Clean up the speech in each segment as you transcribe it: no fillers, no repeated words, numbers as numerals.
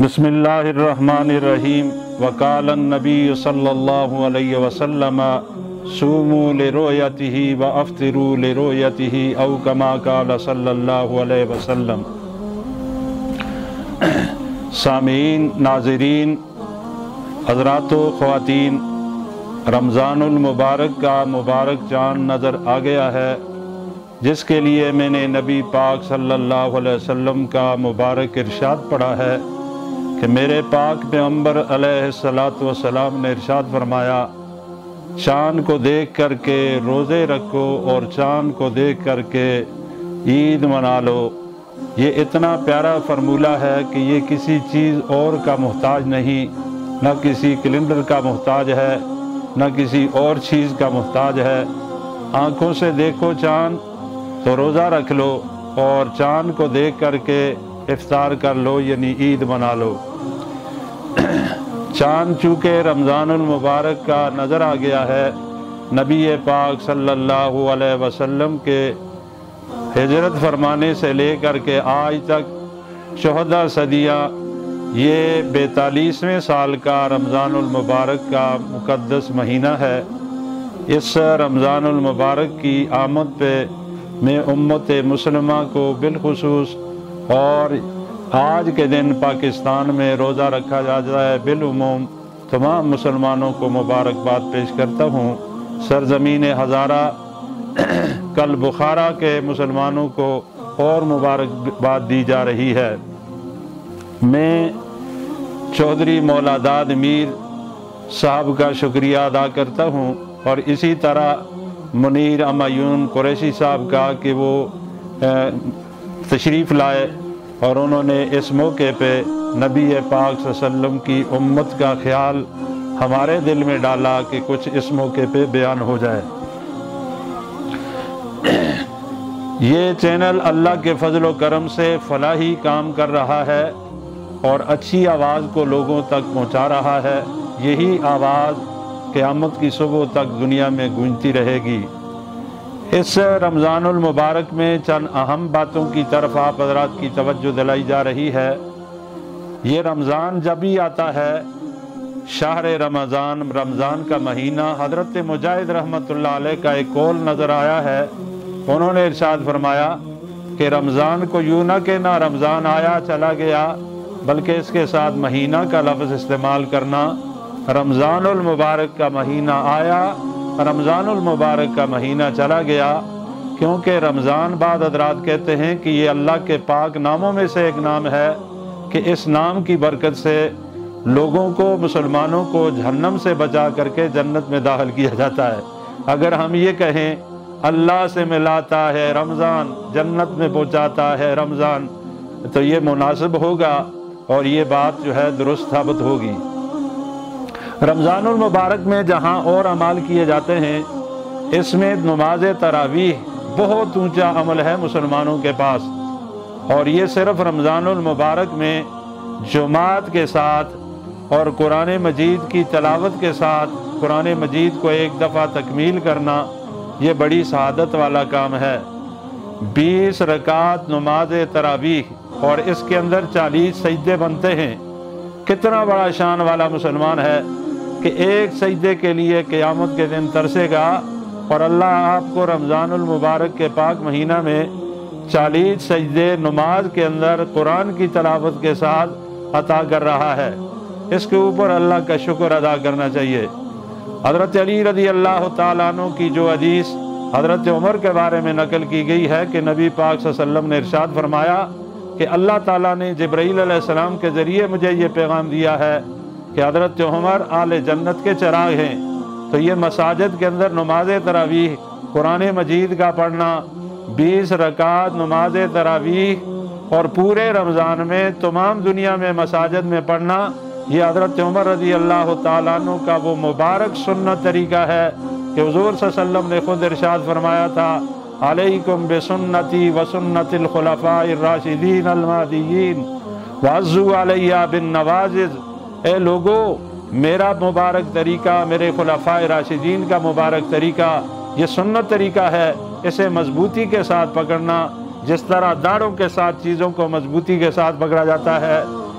بسم اللہ الرحمن الرحیم وقال النبی صلی اللہ علیہ وسلم صوموا لرؤیتہ وافطروا لرؤیتہ او کما قال صلی اللہ علیہ وسلم۔ سامعین، ناظرین، حضرات و خواتین، رمضان المبارک کا مبارک چاند نظر آ گیا ہے، جس کے لیے میں نے نبی پاک صلی اللہ علیہ وسلم کا مبارک ارشاد پڑھا ہے کہ میرے پاک پیغمبر علیہ الصلاۃ والسلام نے ارشاد فرمایا، چاند کو دیکھ کر کے روزے رکھو اور چاند کو دیکھ کر کے عید منا لو۔ یہ اتنا پیارا فرمولہ ہے کہ یہ کسی چیز اور کا محتاج نہیں، نہ کسی کیلنڈر کا محتاج ہے، نہ کسی اور چیز کا محتاج ہے۔ آنکھوں سے دیکھو چاند تو روزہ رکھ لو، اور چاند کو دیکھ کر کے افطار کر لو، یعنی عید منا لو۔ چاند چونکہ رمضان المبارک کا نظر آ گیا ہے، نبی پاک صلی اللہ علیہ وسلم کے ہجرت فرمانے سے لے کر کے آج تک 14 صدیاں، یہ 42ویں سال کا رمضان المبارک کا مقدس مہینہ ہے۔ اس رمضان المبارک کی آمد پہ میں امت مسلمہ کو بالخصوص اور آج کے دن پاکستان میں روزہ رکھا جاتا ہے، بالعموم تمام مسلمانوں کو مبارکباد پیش کرتا ہوں۔ سرزمین ہزارہ کل بخارا کے مسلمانوں کو اور مبارکباد دی جا رہی ہے۔ میں چودھری مولا داد میر صاحب کا شکریہ ادا کرتا ہوں، اور اسی طرح منیر امایون قریشی صاحب کا کہ وہ تشریف لائے اور انہوں نے اس موقع پہ نبی پاک صلی اللہ علیہ وسلم کی امت کا خیال ہمارے دل میں ڈالا کہ کچھ اس موقع پہ بیان ہو جائے۔ یہ چینل اللہ کے فضل و کرم سے فلاحی کام کر رہا ہے اور اچھی آواز کو لوگوں تک پہنچا رہا ہے۔ یہی آواز قیامت کی صبح تک دنیا میں گونجتی رہے گی۔ اس رمضان المبارک میں چند اہم باتوں کی طرف آپ حضرات کی توجہ دلائی جا رہی ہے۔ یہ رمضان جب ہی آتا ہے، شہر رمضان، رمضان کا مہینہ، حضرت مجاہد رحمۃ اللہ علیہ کا ایک قول نظر آیا ہے۔ انہوں نے ارشاد فرمایا کہ رمضان کو یوں نہ کہ نہ رمضان آیا چلا گیا، بلکہ اس کے ساتھ مہینہ کا لفظ استعمال کرنا۔ رمضان المبارک کا مہینہ آیا، رمضان المبارک کا مہینہ چلا گیا، کیونکہ رمضان بعد حضرات کہتے ہیں کہ یہ اللہ کے پاک ناموں میں سے ایک نام ہے کہ اس نام کی برکت سے لوگوں کو، مسلمانوں کو جہنم سے بچا کر کے جنت میں داخل کیا جاتا ہے۔ اگر ہم یہ کہیں اللہ سے ملاتا ہے رمضان، جنت میں پہنچاتا ہے رمضان، تو یہ مناسب ہوگا اور یہ بات جو ہے درست ثابت ہوگی۔ رمضان المبارک میں جہاں اور اعمال کیے جاتے ہیں، اس میں نماز تراویح بہت اونچا عمل ہے مسلمانوں کے پاس، اور یہ صرف رمضان المبارک میں جماعت کے ساتھ اور قرآن مجید کی تلاوت کے ساتھ قرآن مجید کو ایک دفعہ تکمیل کرنا، یہ بڑی سعادت والا کام ہے۔ 20 رکعت نماز تراویح اور اس کے اندر 40 سجدے بنتے ہیں۔ کتنا بڑا شان والا مسلمان ہے کہ ایک سجدے کے لیے قیامت کے دن ترسے گا، اور اللہ آپ کو رمضان المبارک کے پاک مہینہ میں 40 سجدے نماز کے اندر قرآن کی تلاوت کے ساتھ عطا کر رہا ہے۔ اس کے اوپر اللہ کا شکر ادا کرنا چاہیے۔ حضرت علی رضی اللہ تعالیٰ عنہ کی جو حدیث حضرت عمر کے بارے میں نقل کی گئی ہے کہ نبی پاک صلی اللہ علیہ وسلم نے ارشاد فرمایا کہ اللہ تعالیٰ نے جبرائیل علیہ السلام کے ذریعے مجھے یہ پیغام دیا ہے کہ حضرت عمر اہل جنت کے چراغ ہیں۔ تو یہ مساجد کے اندر نماز تراویح، قرآن مجید کا پڑھنا، 20 رکعت نماز تراویح اور پورے رمضان میں تمام دنیا میں مساجد میں پڑھنا، یہ حضرت عمر رضی اللہ تعالیٰ عنہ کا وہ مبارک سنت طریقہ ہے کہ حضور صلی اللہ علیہ وسلم نے خود ارشاد فرمایا تھا، علیکم بسنتی وسنت الخلفاء الراشدین المہدیین وعضوا علیہ بالنواجذ۔ اے لوگو، میرا مبارک طریقہ، میرے خلفاء راشدین کا مبارک طریقہ، یہ سنت طریقہ ہے، اسے مضبوطی کے ساتھ پکڑنا۔ جس طرح داڑھوں کے ساتھ چیزوں کو مضبوطی کے ساتھ پکڑا جاتا ہے،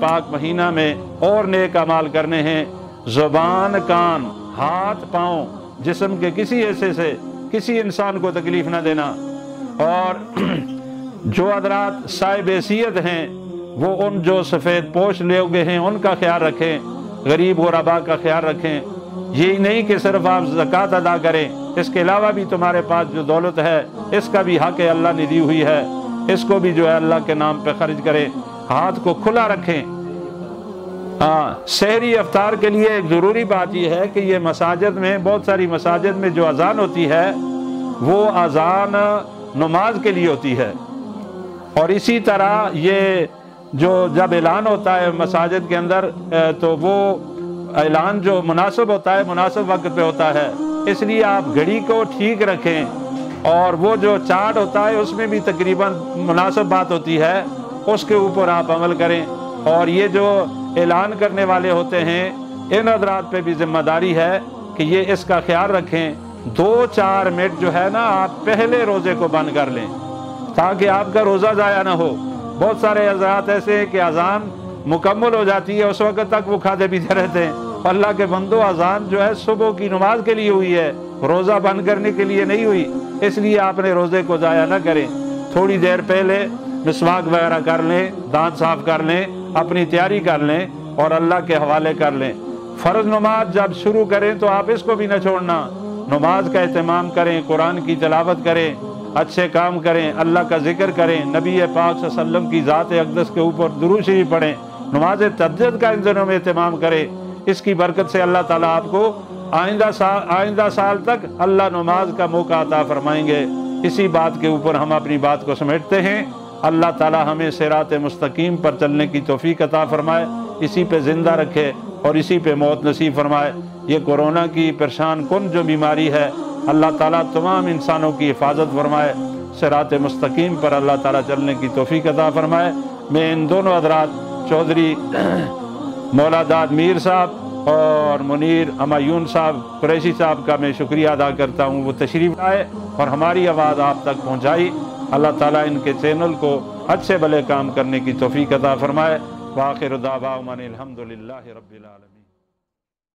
پاک مہینہ میں اور نیک اعمال کرنے ہیں۔ زبان، کان، ہاتھ، پاؤں، جسم کے کسی حصے سے کسی انسان کو تکلیف نہ دینا، اور جو حضرات صاحب حیثیت ہیں وہ ان جو سفید پوش لوگ ہیں ان کا خیال رکھیں، غریب غربا کا خیال رکھیں۔ یہی نہیں کہ صرف آپ زکوٰۃ ادا کریں، اس کے علاوہ بھی تمہارے پاس جو دولت ہے اس کا بھی حق اللہ نے دی ہوئی ہے، اس کو بھی جو ہے اللہ کے نام پہ خرچ کریں۔ ہاتھ کو کھلا رکھیں۔ سحری افطار کے لیے ایک ضروری بات یہ ہے کہ یہ مساجد میں، بہت ساری مساجد میں جو اذان ہوتی ہے وہ اذان نماز کے لیے ہوتی ہے، اور اسی طرح یہ جو جب اعلان ہوتا ہے مساجد کے اندر تو وہ اعلان جو مناسب ہوتا ہے مناسب وقت پہ ہوتا ہے، اس لیے آپ گھڑی کو ٹھیک رکھیں، اور وہ جو چارٹ ہوتا ہے اس میں بھی تقریباً مناسب بات ہوتی ہے، اس کے اوپر آپ عمل کریں۔ اور یہ جو اعلان کرنے والے ہوتے ہیں ان حضرات پہ بھی ذمہ داری ہے کہ یہ اس کا خیال رکھیں، 2-4 منٹ جو ہے نا آپ پہلے روزے کو بند کر لیں تاکہ آپ کا روزہ ضائع نہ ہو۔ بہت سارے حضرات ایسے ہیں کہ اذان مکمل ہو جاتی ہے، اس وقت تک وہ کھاتے پیتے رہتے ہیں۔ اللہ کے بندو، اذان جو ہے صبح کی نماز کے لیے ہوئی ہے، روزہ بند کرنے کے لیے نہیں ہوئی، اس لیے آپ نے روزے کو ضائع نہ کریں۔ تھوڑی دیر پہلے مسواک وغیرہ کر لیں، دانت صاف کر لیں، اپنی تیاری کر لیں اور اللہ کے حوالے کر لیں۔ فرض نماز جب شروع کریں تو آپ اس کو بھی نہ چھوڑنا، نماز کا اہتمام کریں، قرآن کی تلاوت کریں، اچھے کام کریں، اللہ کا ذکر کریں، نبی پاک صلی اللہ علیہ وسلم کی ذات اقدس کے اوپر درود شریف پڑھیں، نماز تہجد کا ان دنوں میں اہتمام کریں۔ اس کی برکت سے اللہ تعالیٰ آپ کو آئندہ سال تک اللہ نماز کا موقع عطا فرمائیں گے۔ اسی بات کے اوپر ہم اپنی بات کو سمیٹتے ہیں۔ اللہ تعالیٰ ہمیں صراط مستقیم پر چلنے کی توفیق عطا فرمائے، اسی پہ زندہ رکھے اور اسی پہ موت نصیب فرمائے۔ یہ کورونا کی پریشان کن جو بیماری ہے، اللہ تعالیٰ تمام انسانوں کی حفاظت فرمائے، صراط مستقیم پر اللہ تعالیٰ چلنے کی توفیق عطا فرمائے۔ میں ان دونوں حضرات چودھری مولا داد میر صاحب اور منیر ہمایون صاحب قریشی صاحب کا میں شکریہ ادا کرتا ہوں، وہ تشریف لائے اور ہماری آواز آپ تک پہنچائی۔ اللہ تعالیٰ ان کے چینل کو اچھے بھلے کام کرنے کی توفیق عطا فرمائے۔ وآخر دعوانا الحمدللہ رب العالمین۔